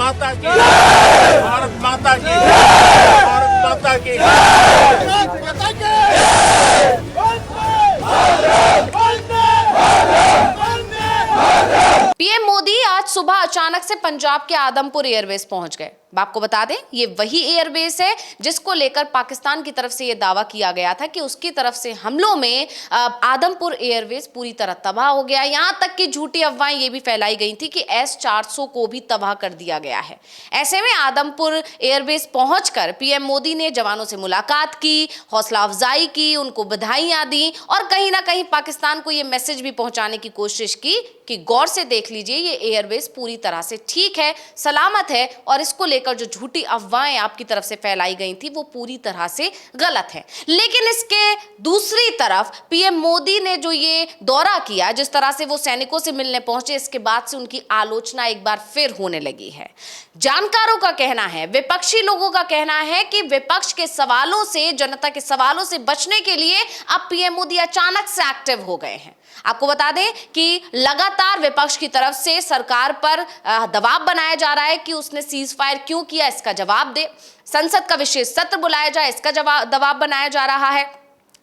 माता की, भारत माता की, भारत माता की। पीएम मोदी आज सुबह अचानक से पंजाब के आदमपुर एयरबेस पहुंच गए। आपको बता दें, ये वही एयरबेस है जिसको लेकर पाकिस्तान की तरफ से ये दावा किया गया था कि उसकी तरफ से हमलों में आदमपुर एयरबेस पूरी तरह तबाह हो गया। यहां तक कि झूठी अफवाहें ये भी फैलाई गई थी कि S-400 को भी तबाह कर दिया गया है। ऐसे में आदमपुर एयरबेस पहुंचकर पीएम मोदी ने जवानों से मुलाकात की, हौसला अफजाई की, उनको बधाइयां दी और कहीं ना कहीं पाकिस्तान को ये मैसेज भी पहुंचाने की कोशिश की कि गौर से देख लीजिए, ये एयरबेस पूरी तरह से ठीक है, सलामत है और इसको लेकर जो झूठी अफवाहें आपकी तरफ से फैलाई गई थी वो पूरी तरह से गलत है। लेकिन इसके दूसरी तरफ पीएम मोदी ने जो ये दौरा किया, जिस तरह से वो सैनिकों से मिलने पहुंचे, इसके बाद से उनकी आलोचना एक बार फिर होने लगी है। जानकारों का कहना है, विपक्षी लोगों का कहना है कि विपक्ष के सवालों से, जनता के सवालों से बचने के लिए अब पीएम मोदी अचानक से एक्टिव हो गए हैं। आपको बता दें कि लगातार विपक्ष की तरफ से सरकार पर दबाव बनाया जा रहा है कि उसने सीज फायर क्यों किया, इसका जवाब दे। संसद का विशेष सत्र बुलाया जाए, इसका दबाव बनाया जा रहा है।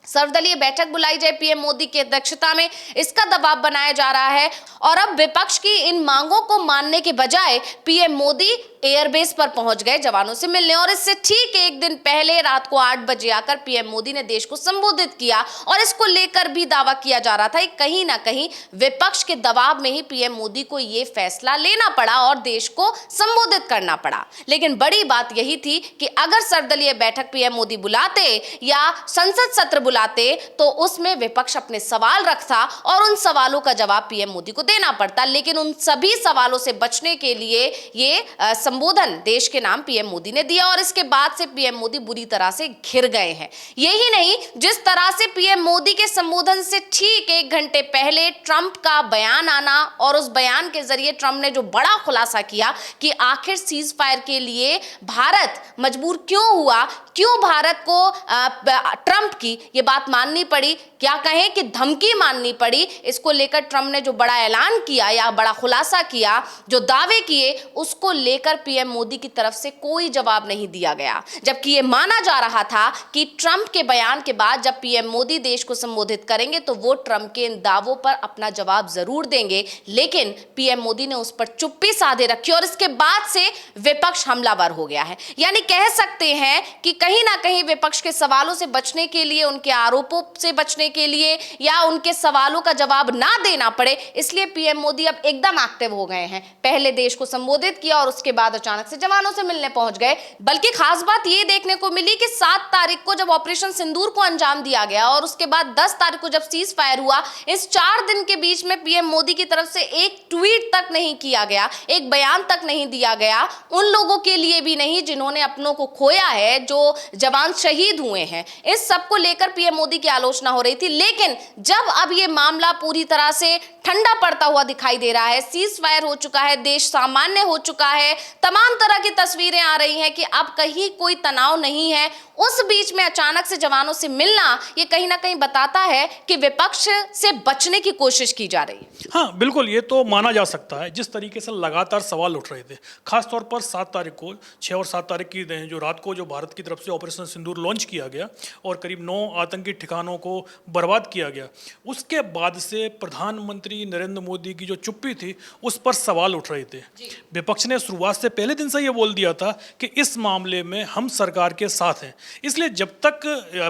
सर्वदलीय बैठक बुलाई जाए पीएम मोदी की अध्यक्षता में, इसका दबाव बनाया जा रहा है। और अब विपक्ष की इन मांगों को मानने के बजाय पीएम मोदी एयरबेस पर पहुंच गए जवानों से मिलने। और इससे ठीक एक दिन पहले रात को 8 बजे आकर पीएम मोदी ने देश को संबोधित किया और इसको लेकर भी दावा किया जा रहा था कि कहीं ना कहीं विपक्ष के दबाव में ही पीएम मोदी को यह फैसला लेना पड़ा और देश को संबोधित करना पड़ा। लेकिन बड़ी बात यही थी कि अगर सर्वदलीय बैठक पीएम मोदी बुलाते या संसद सत्र बुलाते तो उसमें विपक्ष अपने सवाल रखता और उन सवालों का जवाब पीएम मोदी को देना पड़ता। लेकिन उन सभी सवालों से बचने के लिए ये संबोधन देश के नाम पीएम मोदी ने दिया और इसके बाद से पीएम मोदी बुरी तरह से घिर गए हैं। यही नहीं, जिस तरह से पीएम मोदी के संबोधन से ठीक 1 घंटे पहले ट्रंप का बयान आना और उस बयान के जरिए ट्रंप ने जो बड़ा खुलासा किया कि आखिर सीज फायर के लिए भारत मजबूर क्यों हुआ, क्यों भारत को ट्रंप की ये बात माननी पड़ी, क्या कहें कि धमकी माननी पड़ी, इसको लेकर ट्रंप ने जो बड़ा ऐलान किया या बड़ा खुलासा किया, जो दावे किए, उसको लेकर पीएम मोदी की तरफ से कोई जवाब नहीं दिया गया। जबकि ये माना जा रहा था कि ट्रंप के बयान के बाद जब पीएम मोदी देश को संबोधित करेंगे तो वो ट्रंप के इन दावों पर अपना जवाब जरूर देंगे। लेकिन पीएम मोदी ने उस पर चुप्पी साधे रखी और इसके बाद से विपक्ष हमलावर हो गया है। यानी कह सकते हैं कि कहीं ना कहीं विपक्ष के सवालों से बचने के लिए, उनके आरोपों से बचने के लिए या उनके सवालों का जवाब ना देना पड़े, इसलिए पीएम मोदी अब एकदम एक्टिव हो गए हैं। पहले देश को संबोधित किया और उसके बाद अचानक से जवानों से मिलने पहुंच गए। बल्कि खास बात यह देखने को मिली कि 7 तारीख को जब ऑपरेशन सिंदूर को अंजाम दिया गया और उसके बाद 10 तारीख को जब सीज फायर हुआ, इस 4 दिन के बीच में पीएम मोदी की तरफ से एक ट्वीट तक नहीं किया गया, एक बयान तक नहीं दिया गया। उन लोगों के लिए भी नहीं जिन्होंने अपनों को खोया है, जो जवान शहीद हुए हैं। इस सब को लेकर पीएम मोदी की आलोचना हो रही थी। लेकिन जब अब यह मामला पूरी तरह से ठंडा पड़ता हुआ दिखाई दे रहा है, सीज फायर हो चुका है, देश सामान्य हो चुका है, तमाम तरह की तस्वीरें आ रही हैं कि अब कहीं कोई तनाव नहीं है, उस बीच में अचानक से जवानों से मिलना ये कहीं ना कहीं बताता है कि विपक्ष से बचने की कोशिश की जा रही है। हाँ बिल्कुल, ये तो माना जा सकता है। जिस तरीके से लगातार सवाल उठ रहे थे, खासतौर पर 7 तारीख को, 6 और 7 तारीख की जो रात को जो भारत की तरफ से ऑपरेशन सिंदूर लॉन्च किया गया और करीब 9 आतंकी ठिकानों को बर्बाद किया गया, उसके बाद से प्रधानमंत्री नरेंद्र मोदी की जो चुप्पी थी उस पर सवाल उठ रहे थे। विपक्ष ने शुरुआत से पहले दिन से ये बोल दिया था कि इस मामले में हम सरकार के साथ हैं, इसलिए जब तक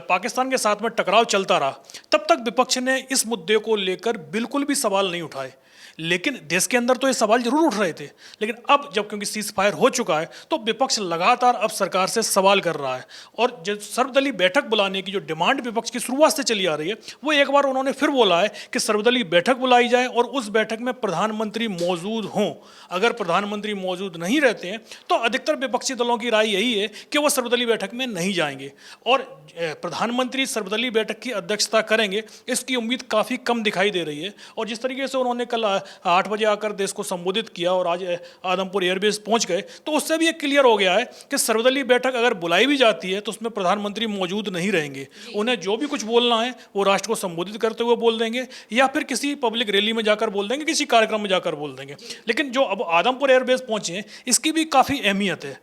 पाकिस्तान के साथ में टकराव चलता रहा तब तक विपक्ष ने इस मुद्दे को लेकर बिल्कुल भी सवाल नहीं उठाए। लेकिन देश के अंदर तो ये सवाल जरूर उठ रहे थे, लेकिन अब जब क्योंकि सीज फायर हो चुका है तो विपक्ष लगातार अब सरकार से सवाल कर रहा है। और जो सर्वदलीय बैठक बुलाने की जो डिमांड विपक्ष की शुरुआत से चली आ रही है, वो एक बार उन्होंने फिर बोला है कि सर्वदलीय बैठक बुलाई जाए और उस बैठक में प्रधानमंत्री मौजूद हों। अगर प्रधानमंत्री मौजूद नहीं रहते हैं तो अधिकतर विपक्षी दलों की राय यही है कि वो सर्वदलीय बैठक में नहीं जाएंगे और प्रधानमंत्री सर्वदलीय बैठक की अध्यक्षता करेंगे, इसकी उम्मीद काफ़ी कम दिखाई दे रही है। और जिस तरीके से उन्होंने कल 8 बजे आकर देश को संबोधित किया और आज आदमपुर एयरबेस पहुंच गए, तो उससे भी ये क्लियर हो गया है कि सर्वदलीय बैठक अगर बुलाई भी जाती है तो उसमें प्रधानमंत्री मौजूद नहीं रहेंगे। उन्हें जो भी कुछ बोलना है वो राष्ट्र को संबोधित करते हुए बोल देंगे या फिर किसी पब्लिक रैली में जाकर बोल देंगे, किसी कार्यक्रम में जाकर बोल देंगे। लेकिन जो अब आदमपुर एयरबेस पहुंचे हैं इसकी भी काफ़ी अहमियत है।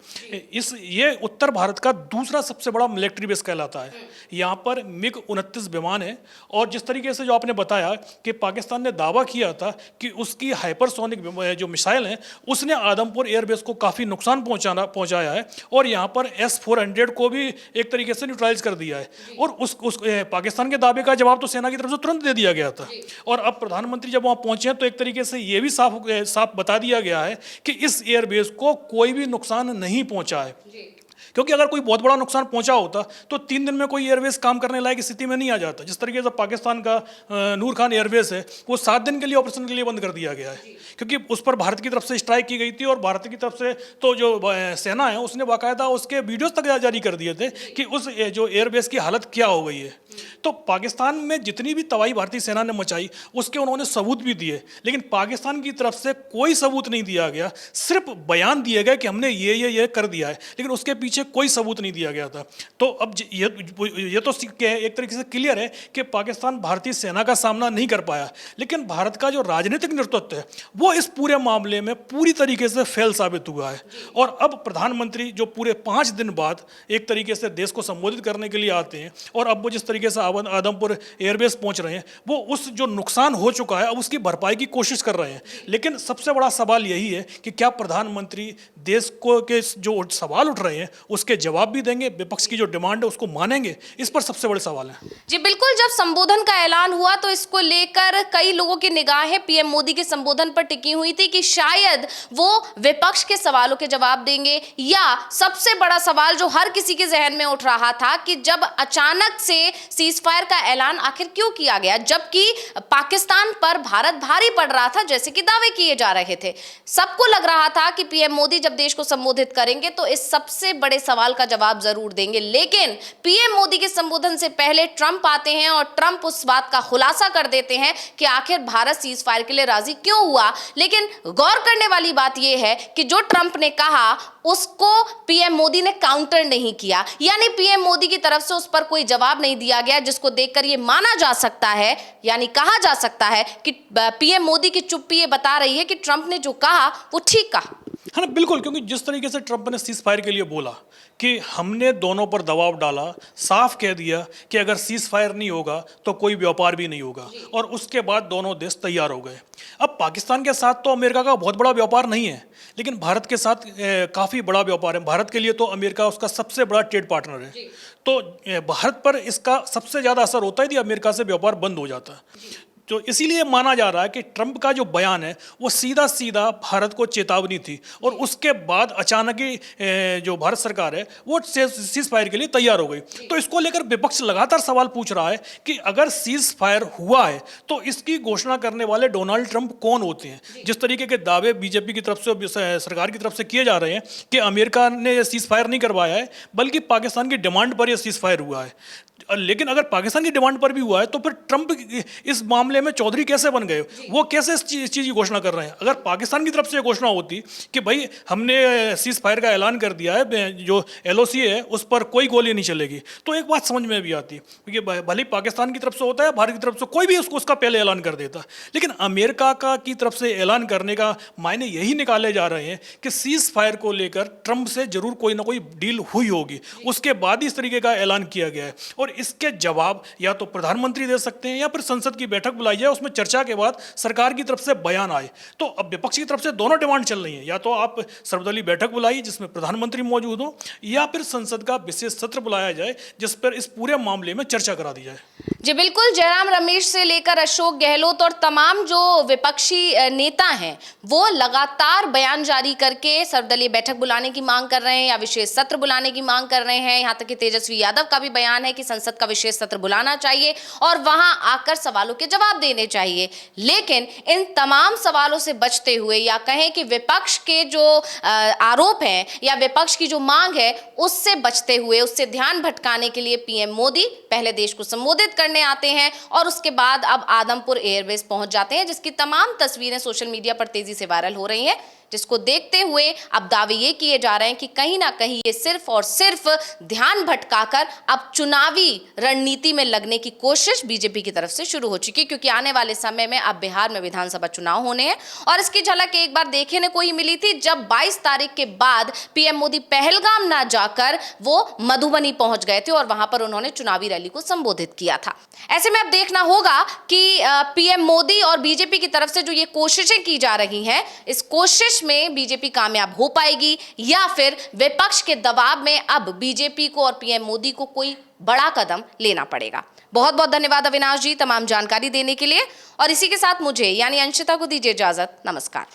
ये उत्तर भारत का दूसरा सबसे बड़ा मिलिट्री बेस कहलाता है। यहाँ पर MiG-29 विमान है और जिस तरीके से जो आपने बताया कि पाकिस्तान ने दावा किया था कि उसकी हाइपरसोनिक जो मिसाइल हैं उसने आदमपुर एयरबेस को काफ़ी नुकसान पहुंचाया है और यहाँ पर S-400 को भी एक तरीके से न्यूट्रलाइज कर दिया है। और उस पाकिस्तान के दावे का जवाब तो सेना की तरफ से तुरंत दे दिया गया था। और अब प्रधानमंत्री जब वहाँ पहुंचे हैं तो एक तरीके से ये भी साफ बता दिया गया है कि इस एयरबेस को कोई भी नुकसान नहीं पहुंचा है, क्योंकि अगर कोई बहुत बड़ा नुकसान पहुंचा होता तो 3 दिन में कोई एयरबेस काम करने लायक स्थिति में नहीं आ जाता। जिस तरीके से पाकिस्तान का नूर खान एयरबेस है वो 7 दिन के लिए ऑपरेशन के लिए बंद कर दिया गया है, क्योंकि उस पर भारत की तरफ से स्ट्राइक की गई थी और भारत की तरफ से तो जो सेना है उसने बाकायदा उसके वीडियोज तक जारी कर दिए थे कि उस जो एयरबेस की हालत क्या हो गई है। तो पाकिस्तान में जितनी भी तबाही भारतीय सेना ने मचाई उसके उन्होंने सबूत भी दिए, लेकिन पाकिस्तान की तरफ से कोई सबूत नहीं दिया गया। सिर्फ बयान दिए गए कि हमने ये कर दिया है, लेकिन उसके पीछे कोई सबूत नहीं दिया गया था। तो अब ये तो एक तरीके से क्लियर है कि पाकिस्तान भारतीय सेना का सामना नहीं कर पाया, लेकिन भारत का जो राजनीतिक नेतृत्व है वो इस पूरे मामले में पूरी तरीके से फेल साबित हुआ है। और अब प्रधानमंत्री जो पूरे 5 दिन बाद एक तरीके से देश को संबोधित करने के लिए आते हैं और अब वो जिस तरीके से आदमपुर एयरबेस पहुंच रहे हैं वो उस जो नुकसान हो चुका है अब उसकी भरपाई की कोशिश कर रहे हैं। लेकिन सबसे बड़ा सवाल यही है कि क्या प्रधानमंत्री देश को के जो सवाल उठ रहे हैं उसके जवाब भी देंगे, विपक्ष की जो डिमांड है उसको मानेंगे? इस पर सबसे बड़े सवाल है। जी बिल्कुल, जब संबोधन का ऐलान हुआ तो इसको लेकर कई लोगों की निगाहें पीएम मोदी के संबोधन पर टिकी हुई थी कि शायद वो विपक्ष के सवालों के जवाब देंगे, या सबसे बड़ा सवाल जो हर किसी के जहन में उठ रहा था कि जब अचानक से सीज फायर का ऐलान आखिर क्यों किया गया, जबकि पाकिस्तान पर भारत भारी पड़ रहा था जैसे कि दावे किए जा रहे थे। सबको लग रहा था कि पीएम मोदी जब देश को संबोधित करेंगे तो इस सबसे बड़े सवाल का जवाब जरूर देंगे। लेकिन पीएम मोदी के संबोधन से पहले ट्रंप आते हैं और ट्रंप उस बात का खुलासा कर देते हैं कि आखिर भारत सीज फायर के लिए राजी क्यों हुआ। लेकिन गौर करने वाली बात यह है कि जो ट्रंप ने कहा उसको पीएम मोदी ने काउंटर नहीं किया, यानी पीएम मोदी की तरफ से उस पर कोई जवाब नहीं दिया गया, जिसको देखकर यह माना जा सकता है, यानी कहा जा सकता है कि पीएम मोदी की चुप्पी ये बता रही है कि ट्रंप ने जो कहा वो ठीक कहा। हाँ ना, बिल्कुल, क्योंकि जिस तरीके से ट्रंप ने सीज फायर के लिए बोला कि हमने दोनों पर दबाव डाला, साफ कह दिया कि अगर सीज फायर नहीं होगा तो कोई व्यापार भी नहीं होगा, और उसके बाद दोनों देश तैयार हो गए। अब पाकिस्तान के साथ तो अमेरिका का बहुत बड़ा व्यापार नहीं है, लेकिन भारत के साथ काफ़ी बड़ा व्यापार है। भारत के लिए तो अमेरिका उसका सबसे बड़ा ट्रेड पार्टनर है, तो भारत पर इसका सबसे ज़्यादा असर होता है यदि अमेरिका से व्यापार बंद हो जाता है। तो इसीलिए माना जा रहा है कि ट्रंप का जो बयान है वो सीधा सीधा भारत को चेतावनी थी, और उसके बाद अचानक ही जो भारत सरकार है वो सीज फायर के लिए तैयार हो गई। तो इसको लेकर विपक्ष लगातार सवाल पूछ रहा है कि अगर सीज फायर हुआ है तो इसकी घोषणा करने वाले डोनाल्ड ट्रंप कौन होते हैं। जिस तरीके के दावे बीजेपी की तरफ से, सरकार की तरफ से किए जा रहे हैं कि अमेरिका ने सीज फायर नहीं करवाया है बल्कि पाकिस्तान की डिमांड पर यह सीज फायर हुआ है, लेकिन अगर पाकिस्तान की डिमांड पर भी हुआ है तो फिर ट्रंप इस मामले में चौधरी कैसे बन गए? वो कैसे इस चीज़ की घोषणा कर रहे हैं? अगर पाकिस्तान की तरफ से घोषणा होती कि भाई हमने सीज फायर का ऐलान कर दिया है, जो LOC है उस पर कोई गोली नहीं चलेगी, तो एक बात समझ में भी आती, क्योंकि भले पाकिस्तान की तरफ से होता है, भारत की तरफ से कोई भी उसका पहले ऐलान कर देता। लेकिन अमेरिका की तरफ से ऐलान करने का मायने यही निकाले जा रहे हैं कि सीज फायर को लेकर ट्रंप से जरूर कोई ना कोई डील हुई होगी, उसके बाद ही इस तरीके का ऐलान किया गया है। और इसके जवाब या तो प्रधानमंत्री दे सकते हैं या फिर संसद की बैठक बुलाई जाए, उसमें चर्चा के बाद सरकार की तरफ से बयान आए। तो अब विपक्ष की तरफ से दोनों डिमांड चल रही है, या तो आप सर्वदलीय बैठक बुलाइए जिसमें प्रधानमंत्री मौजूद हो, या फिर संसद का विशेष सत्र बुलाया जाए जिस पर इस पूरे मामले में चर्चा करा दी जाए। जी बिल्कुल, जयराम रमेश से लेकर अशोक गहलोत और तमाम जो विपक्षी नेता हैं वो लगातार बयान जारी करके सर्वदलीय बैठक बुलाने की मांग कर रहे हैं या विशेष सत्र बुलाने की मांग कर रहे हैं। यहाँ तक कि तेजस्वी यादव का भी बयान है कि संसद का विशेष सत्र बुलाना चाहिए और वहां आकर सवालों के जवाब देने चाहिए। लेकिन इन तमाम सवालों से बचते हुए, या कहें कि विपक्ष के जो आरोप हैं या विपक्ष की जो मांग है उससे बचते हुए, उससे ध्यान भटकाने के लिए पीएम मोदी पहले देश को संबोधित करने करने आते हैं और उसके बाद अब आदमपुर एयरबेस पहुंच जाते हैं, जिसकी तमाम तस्वीरें सोशल मीडिया पर तेजी से वायरल हो रही हैं, जिसको देखते हुए अब दावे ये किए जा रहे हैं कि कहीं ना कहीं ये सिर्फ और सिर्फ ध्यान भटकाकर अब चुनावी रणनीति में लगने की कोशिश बीजेपी की तरफ से शुरू हो चुकी है, क्योंकि आने वाले समय में अब बिहार में विधानसभा चुनाव होने हैं और इसकी झलक एक बार देखने को ही मिली थी जब 22 तारीख के बाद पीएम मोदी पहलगाम ना जाकर वो मधुबनी पहुंच गए थे और वहां पर उन्होंने चुनावी रैली को संबोधित किया था। ऐसे में अब देखना होगा कि पीएम मोदी और बीजेपी की तरफ से जो ये कोशिशें की जा रही हैं, इस कोशिश में बीजेपी कामयाब हो पाएगी या फिर विपक्ष के दबाव में अब बीजेपी को और पीएम मोदी को कोई बड़ा कदम लेना पड़ेगा। बहुत बहुत धन्यवाद अविनाश जी तमाम जानकारी देने के लिए, और इसी के साथ मुझे यानी अंशिता को दीजिए इजाजत। नमस्कार।